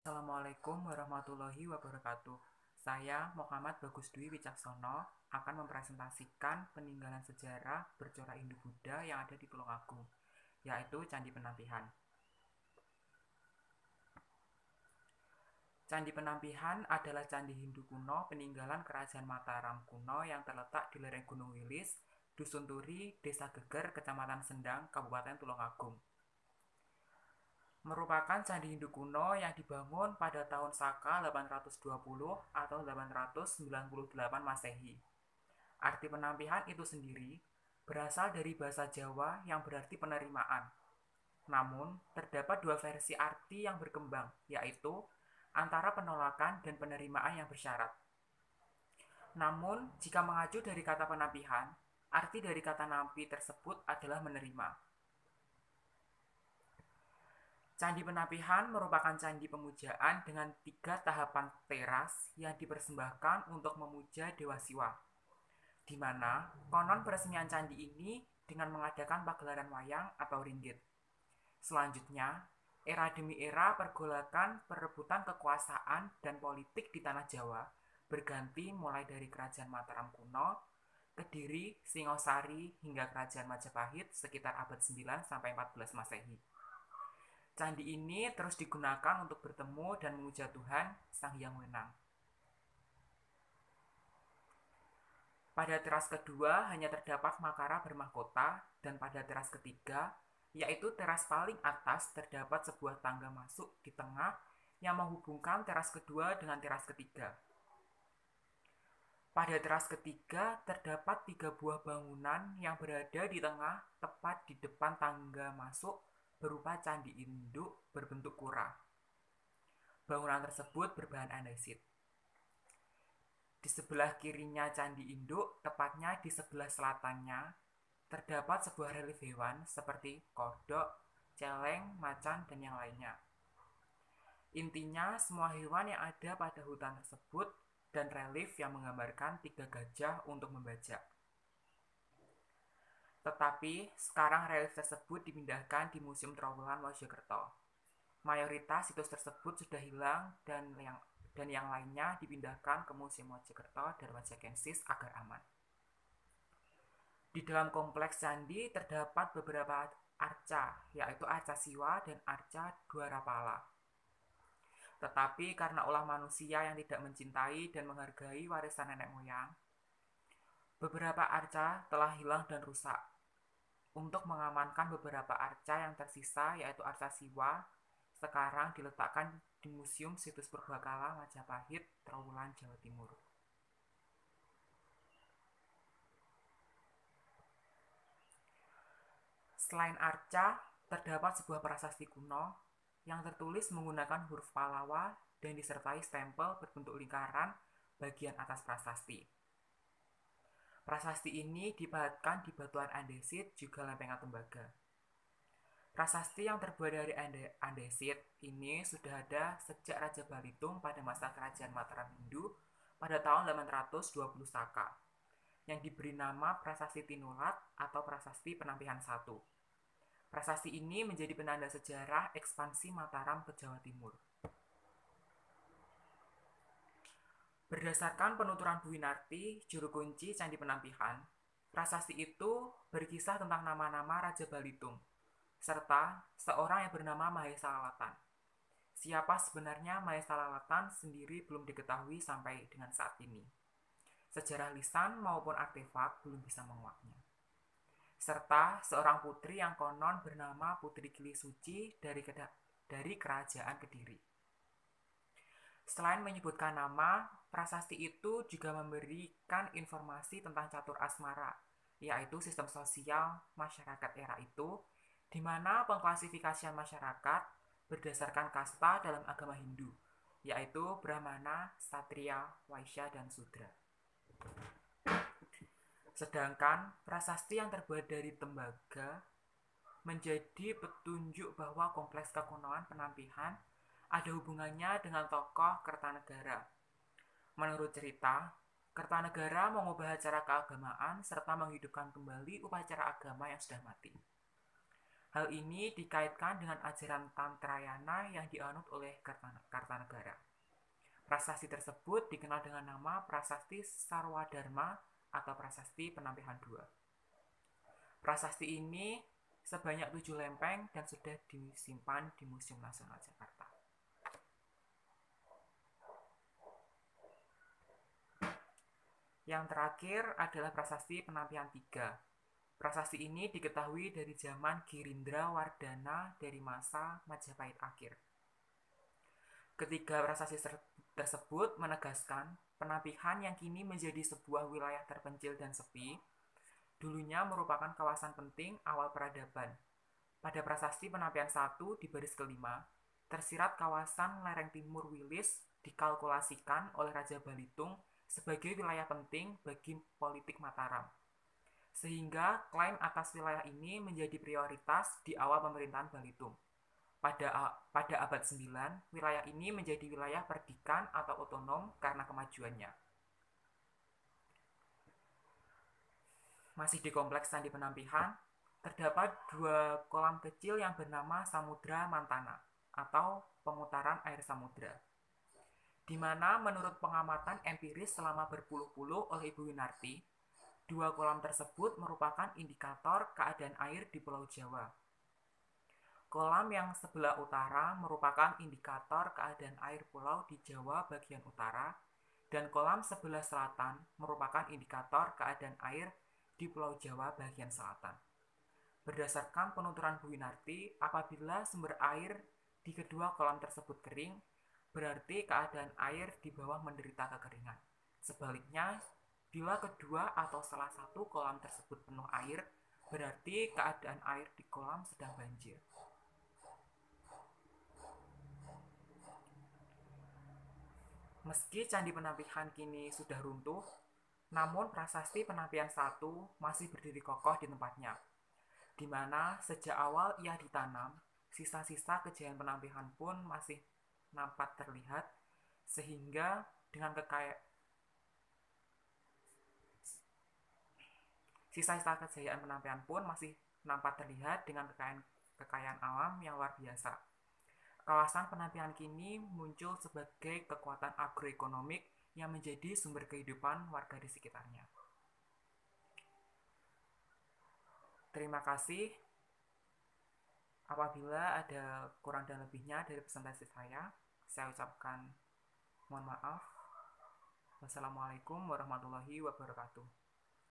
Assalamualaikum warahmatullahi wabarakatuh. Saya Muhammad Bagus Dwi Wicaksono akan mempresentasikan peninggalan sejarah bercorak Hindu-Buddha yang ada di Tulungagung, yaitu Candi Penampihan. Candi Penampihan adalah candi Hindu kuno peninggalan Kerajaan Mataram kuno yang terletak di lereng Gunung Wilis, Dusun Turi, Desa Geger, Kecamatan Sendang, Kabupaten Tulungagung. Merupakan candi Hindu kuno yang dibangun pada tahun Saka 820 atau 898 Masehi. Arti penampihan itu sendiri berasal dari bahasa Jawa yang berarti penerimaan. Namun, terdapat dua versi arti yang berkembang, yaitu antara penolakan dan penerimaan yang bersyarat. Namun, jika mengacu dari kata penampihan, arti dari kata nampi tersebut adalah menerima. Candi Penampihan merupakan candi pemujaan dengan 3 tahapan teras yang dipersembahkan untuk memuja Dewa Siwa, di mana konon peresmian candi ini dengan mengadakan pagelaran wayang atau ringgit. Selanjutnya, era demi era pergolakan perebutan kekuasaan dan politik di tanah Jawa berganti mulai dari Kerajaan Mataram kuno, Kediri, Singosari, hingga Kerajaan Majapahit sekitar abad 9 sampai 14 Masehi. Candi ini terus digunakan untuk bertemu dan memuja Tuhan, Sang Hyang Wenang. Pada teras kedua hanya terdapat makara bermahkota, dan pada teras ketiga, yaitu teras paling atas, terdapat sebuah tangga masuk di tengah yang menghubungkan teras kedua dengan teras ketiga. Pada teras ketiga terdapat 3 buah bangunan yang berada di tengah tepat di depan tangga masuk berupa candi induk berbentuk kura. Bangunan tersebut berbahan andesit. Di sebelah kirinya candi induk, tepatnya di sebelah selatannya, terdapat sebuah relief hewan seperti kodok, celeng, macan, dan yang lainnya. Intinya, semua hewan yang ada pada hutan tersebut dan relief yang menggambarkan 3 gajah untuk membajak. Tetapi, sekarang relief tersebut dipindahkan di Museum Trowulan Mojokerto. Mayoritas situs tersebut sudah hilang dan yang lainnya dipindahkan ke Museum Mojokerto Darmajakensis agar aman. Di dalam kompleks candi terdapat beberapa arca, yaitu arca Siwa dan arca Dwarapala. Tetapi karena ulah manusia yang tidak mencintai dan menghargai warisan nenek moyang, beberapa arca telah hilang dan rusak. Untuk mengamankan beberapa arca yang tersisa, yaitu arca Siwa, sekarang diletakkan di Museum Situs Purbakala Majapahit, Trowulan, Jawa Timur. Selain arca, terdapat sebuah prasasti kuno yang tertulis menggunakan huruf Pallawa dan disertai stempel berbentuk lingkaran bagian atas prasasti. Prasasti ini dipahatkan di batuan andesit juga lempengan tembaga. Prasasti yang terbuat dari andesit ini sudah ada sejak Raja Balitung pada masa Kerajaan Mataram Hindu pada tahun 820 Saka, yang diberi nama Prasasti Tinulat atau Prasasti Penampihan 1. Prasasti ini menjadi penanda sejarah ekspansi Mataram ke Jawa Timur. Berdasarkan penuturan Bu Winarti, juru kunci Candi Penampihan, prasasti itu berkisah tentang nama-nama Raja Balitung, serta seorang yang bernama Mahesa Lalatan. Siapa sebenarnya Mahesa Lalatan sendiri belum diketahui sampai dengan saat ini. Sejarah lisan maupun artefak belum bisa menguaknya. Serta seorang putri yang konon bernama Putri Gili Suci dari Kerajaan Kediri. Selain menyebutkan nama, prasasti itu juga memberikan informasi tentang catur asmara, yaitu sistem sosial masyarakat era itu, di mana pengklasifikasian masyarakat berdasarkan kasta dalam agama Hindu, yaitu Brahmana, Satria, Waisya, dan Sudra. Sedangkan prasasti yang terbuat dari tembaga menjadi petunjuk bahwa kompleks kekunoan penampihan ada hubungannya dengan tokoh Kertanegara. Menurut cerita, Kertanegara mengubah acara keagamaan serta menghidupkan kembali upacara agama yang sudah mati. Hal ini dikaitkan dengan ajaran Tantrayana yang dianut oleh Kartanegara. Prasasti tersebut dikenal dengan nama Prasasti Sarwadharma atau Prasasti Penampihan 2. Prasasti ini sebanyak 7 lempeng dan sudah disimpan di Museum Nasional Jakarta. Yang terakhir adalah Prasasti Penampihan 3. Prasasti ini diketahui dari zaman Girindra Wardana dari masa Majapahit akhir. Ketiga prasasti tersebut menegaskan penampihan yang kini menjadi sebuah wilayah terpencil dan sepi, dulunya merupakan kawasan penting awal peradaban. Pada prasasti penampihan 1 di baris kelima, tersirat kawasan lereng timur Wilis dikalkulasikan oleh Raja Balitung sebagai wilayah penting bagi politik Mataram. Sehingga klaim atas wilayah ini menjadi prioritas di awal pemerintahan Balitung. Pada abad 9, wilayah ini menjadi wilayah perdikan atau otonom karena kemajuannya. Masih di kompleks Candi Penampihan, terdapat 2 kolam kecil yang bernama Samudra Mantana atau pemutaran air samudra, di mana menurut pengamatan empiris selama berpuluh-puluh oleh Ibu Winarti, 2 kolam tersebut merupakan indikator keadaan air di Pulau Jawa. Kolam yang sebelah utara merupakan indikator keadaan air pulau di Jawa bagian utara, dan kolam sebelah selatan merupakan indikator keadaan air di Pulau Jawa bagian selatan. Berdasarkan penuturan Bu Winarti, apabila sumber air di kedua kolam tersebut kering, berarti keadaan air di bawah menderita kekeringan. Sebaliknya, bila kedua atau salah satu kolam tersebut penuh air, berarti keadaan air di kolam sedang banjir. Meski Candi Penampihan kini sudah runtuh, namun prasasti Penampihan 1 masih berdiri kokoh di tempatnya, di mana sejak awal ia ditanam, sisa-sisa kejayaan Penampihan pun masih nampak terlihat, sehingga dengan sisa-sisa kejayaan Penampihan pun masih nampak terlihat dengan kekayaan alam yang luar biasa. Kawasan Penampihan kini muncul sebagai kekuatan agroekonomik yang menjadi sumber kehidupan warga di sekitarnya. Terima kasih. Apabila ada kurang dan lebihnya dari presentasi saya ucapkan mohon maaf. Wassalamualaikum warahmatullahi wabarakatuh.